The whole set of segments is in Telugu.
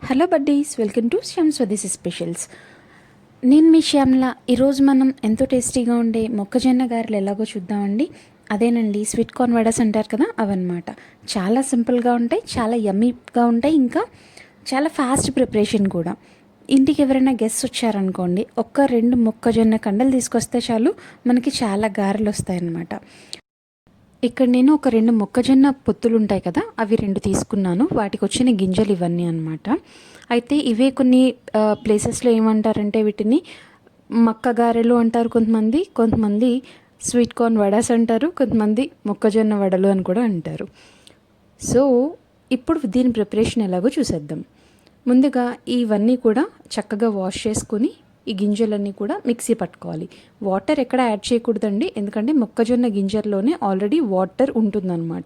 Hello buddies, welcome to Shyam స్వదేశీ స్పెషల్స్. నేను మీ శ్యామ్ల. ఈరోజు మనం ఎంతో టేస్టీగా ఉండే మొక్కజొన్న గారెలు ఎలాగో చూద్దామండి. అదేనండి స్వీట్ కార్న్ వడాస్ అంటారు కదా, అవన్నమాట. చాలా సింపుల్గా ఉంటాయి, చాలా యమ్మీగా ఉంటాయి, ఇంకా చాలా ఫాస్ట్ ప్రిపరేషన్ కూడా. ఇంటికి ఎవరైనా గెస్ట్ వచ్చారనుకోండి, ఒక్క 2 మొక్కజొన్న కండలు తీసుకొస్తే చాలు, మనకి చాలా గారెలు వస్తాయన్నమాట. ఇక్కడ నేను ఒక 2 మొక్కజొన్న పొత్తులు ఉంటాయి కదా, అవి 2 తీసుకున్నాను. వాటికి వచ్చిన గింజలు ఇవన్నీ అనమాట. అయితే ఇవే కొన్ని ప్లేసెస్లో ఏమంటారంటే వీటిని మక్క గారెలు అంటారు కొంతమంది స్వీట్ కార్న్ వడాస్ అంటారు, కొంతమంది మొక్కజొన్న వడలు అని కూడా అంటారు. సో ఇప్పుడు దీని ప్రిపరేషన్ ఎలాగో చూసేద్దాం. ముందుగా ఇవన్నీ కూడా చక్కగా వాష్ చేసుకొని ఈ గింజలన్నీ కూడా మిక్సీ పట్టుకోవాలి. వాటర్ ఎక్కడ యాడ్ చేయకూడదండి, ఎందుకంటే మొక్కజొన్న గింజల్లోనే ఆల్రెడీ వాటర్ ఉంటుందన్నమాట.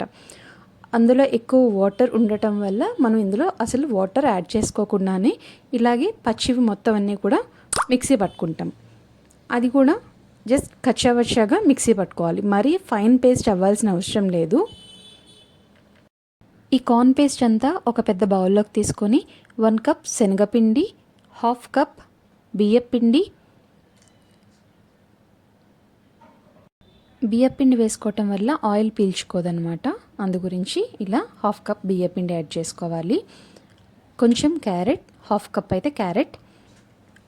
అందులో ఎక్కువ వాటర్ ఉండటం వల్ల మనం ఇందులో అసలు వాటర్ యాడ్ చేసుకోకుండానే ఇలాగే పచ్చివి మొత్తం అన్నీ కూడా మిక్సీ పట్టుకుంటాం. అది కూడా జస్ట్ కచ్చావచ్చాగా మిక్సీ పట్టుకోవాలి, మరీ ఫైన్ పేస్ట్ అవ్వాల్సిన అవసరం లేదు. ఈ కార్న్ పేస్ట్ అంతా ఒక పెద్ద బౌల్లోకి తీసుకొని 1 కప్ శనగపిండి, 1/2 కప్ బియ్యపిండి వేసుకోవటం వల్ల ఆయిల్ పీల్చుకోదనమాట. అందు గురించి ఇలా 1/2 కప్ బియ్యపిండి యాడ్ చేసుకోవాలి. కొంచెం క్యారెట్, 1/2 కప్ అయితే క్యారెట్,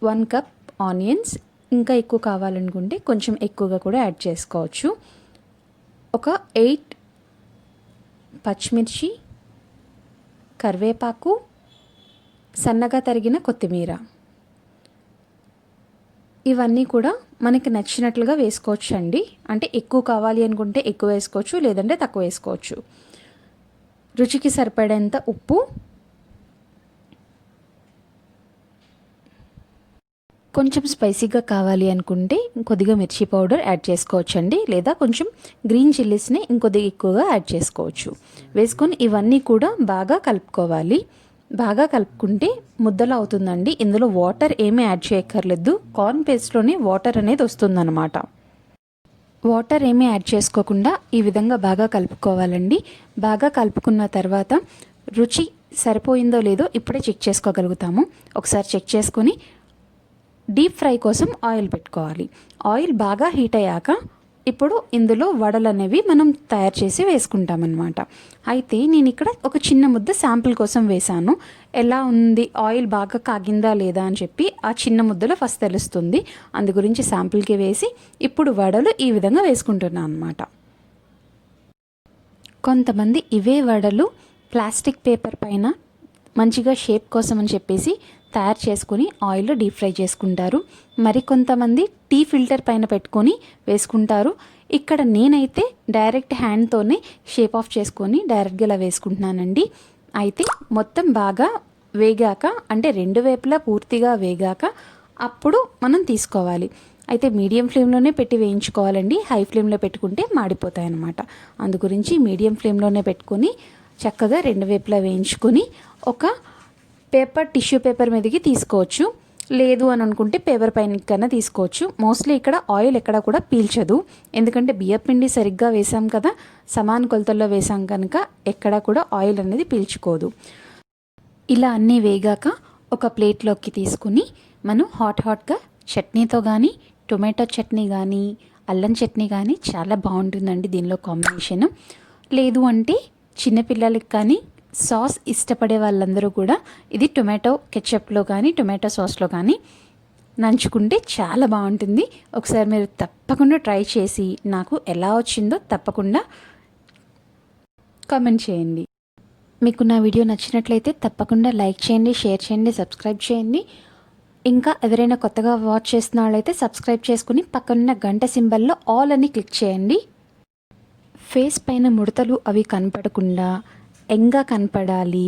1 కప్ ఆనియన్స్. ఇంకా ఎక్కువ కావాలనుకుంటే కొంచెం ఎక్కువగా కూడా యాడ్ చేసుకోవచ్చు. ఒక 8 పచ్చిమిర్చి, కరివేపాకు, సన్నగా తరిగిన కొత్తిమీర. ఇవన్నీ కూడా మనకి నచ్చినట్లుగా వేసుకోవచ్చు అండి. అంటే ఎక్కువ కావాలి అనుకుంటే ఎక్కువ వేసుకోవచ్చు, లేదంటే తక్కువ వేసుకోవచ్చు. రుచికి సరిపడేంత ఉప్పు, కొంచెం స్పైసీగా కావాలి అనుకుంటే కొద్దిగా మిర్చి పౌడర్ యాడ్ చేసుకోవచ్చు అండి, లేదా కొంచెం గ్రీన్ చిల్లీస్ని ఇంకొద్దిగా ఎక్కువగా యాడ్ చేసుకోవచ్చు. వేసుకొని ఇవన్నీ కూడా బాగా కలుపుకోవాలి. బాగా కలుపుకుంటే ముద్దలా అవుతుందండి. ఇందులో వాటర్ ఏమీ యాడ్ చేయక్కర్లేదు, కార్న్ పేస్ట్లోనే వాటర్ అనేది వస్తుందన్నమాట. వాటర్ ఏమీ యాడ్ చేసుకోకుండా ఈ విధంగా బాగా కలుపుకోవాలండి. బాగా కలుపుకున్న తర్వాత రుచి సరిపోయిందో లేదో ఇప్పుడే చెక్ చేసుకోగలుగుతాము. ఒకసారి చెక్ చేసుకొని డీప్ ఫ్రై కోసం ఆయిల్ పెట్టుకోవాలి. ఆయిల్ బాగా హీట్ అయ్యాక ఇప్పుడు ఇందులో వడలు అనేవి మనం తయారు చేసి వేసుకుంటామన్నమాట. అయితే నేను ఇక్కడ ఒక చిన్న ముద్ద శాంపుల్ కోసం వేశాను. ఎలా ఉంది, ఆయిల్ బాగా కాగిందా లేదా అని చెప్పి ఆ చిన్న ముద్దలో ఫస్ట్ తెలుస్తుంది. అందు గురించి శాంపుల్కి వేసి ఇప్పుడు వడలు ఈ విధంగా వేసుకుంటున్నాను అన్నమాట. కొంతమంది ఇవే వడలు ప్లాస్టిక్ పేపర్ పైన మంచిగా షేప్ కోసం అని చెప్పేసి తయారు చేసుకొని ఆయిల్లో డీప్ ఫ్రై చేసుకుంటారు. మరికొంతమంది టీ ఫిల్టర్ పైన పెట్టుకొని వేసుకుంటారు. ఇక్కడ నేనైతే డైరెక్ట్ హ్యాండ్తోనే షేప్ ఆఫ్ చేసుకొని డైరెక్ట్గా ఇలా వేసుకుంటున్నానండి. అయితే మొత్తం బాగా వేగాక, అంటే 2 వైపులా పూర్తిగా వేగాక అప్పుడు మనం తీసుకోవాలి. అయితే మీడియం ఫ్లేమ్లోనే పెట్టి వేయించుకోవాలండి. హై ఫ్లేమ్లో పెట్టుకుంటే మాడిపోతాయి అన్నమాట. అందు గురించి మీడియం ఫ్లేమ్లోనే పెట్టుకొని చక్కగా 2 వైపులా వేయించుకొని ఒక టిష్యూ పేపర్ మీదకి తీసుకోవచ్చు, లేదు అని అనుకుంటే పేపర్ పైన కన్నా తీసుకోవచ్చు. మోస్ట్లీ ఇక్కడ ఆయిల్ ఎక్కడ కూడా పీల్చదు, ఎందుకంటే బియ్యపిండి సరిగ్గా వేసాం కదా, సమాన కొలతల్లో వేసాం కనుక ఎక్కడ కూడా ఆయిల్ అనేది పీల్చుకోదు. ఇలా అన్నీ వేగాక ఒక ప్లేట్లోకి తీసుకుని మనం హాట్గా చట్నీతో కానీ, టొమాటో చట్నీ కానీ, అల్లం చట్నీ కానీ చాలా బాగుంటుందండి దీనిలో కాంబినేషన్. లేదు అంటే చిన్నపిల్లలకి కానీ, సాస్ ఇష్టపడే వాళ్ళందరూ కూడా ఇది టొమాటో కెచప్లో కానీ, టొమాటో సాస్లో కానీ నంచుకుంటే చాలా బాగుంటుంది. ఒకసారి మీరు తప్పకుండా ట్రై చేసి నాకు ఎలా వచ్చిందో తప్పకుండా కామెంట్ చేయండి. మీకు నా వీడియో నచ్చినట్లయితే తప్పకుండా లైక్ చేయండి, షేర్ చేయండి, సబ్స్క్రైబ్ చేయండి. ఇంకా ఎవరైనా కొత్తగా వాచ్ చేస్తున్న వాళ్ళైతే సబ్స్క్రైబ్ చేసుకుని పక్కనున్న గంట సింబల్లో ఆల్ అని క్లిక్ చేయండి. ఫేస్ పైన ముడతలు అవి కనపడకుండా యంగ్గా కనపడాలి,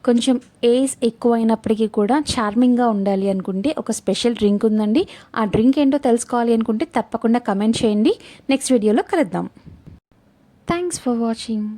కొంచెం ఏజ్ ఎక్కువైనప్పటికీ కూడా చార్మింగ్గా ఉండాలి అనుకుంటే ఒక స్పెషల్ డ్రింక్ ఉందండి. ఆ డ్రింక్ ఏంటో తెలుసుకోవాలి అనుకుంటే తప్పకుండా కమెంట్ చేయండి. నెక్స్ట్ వీడియోలో కలుద్దాం. Thanks for watching.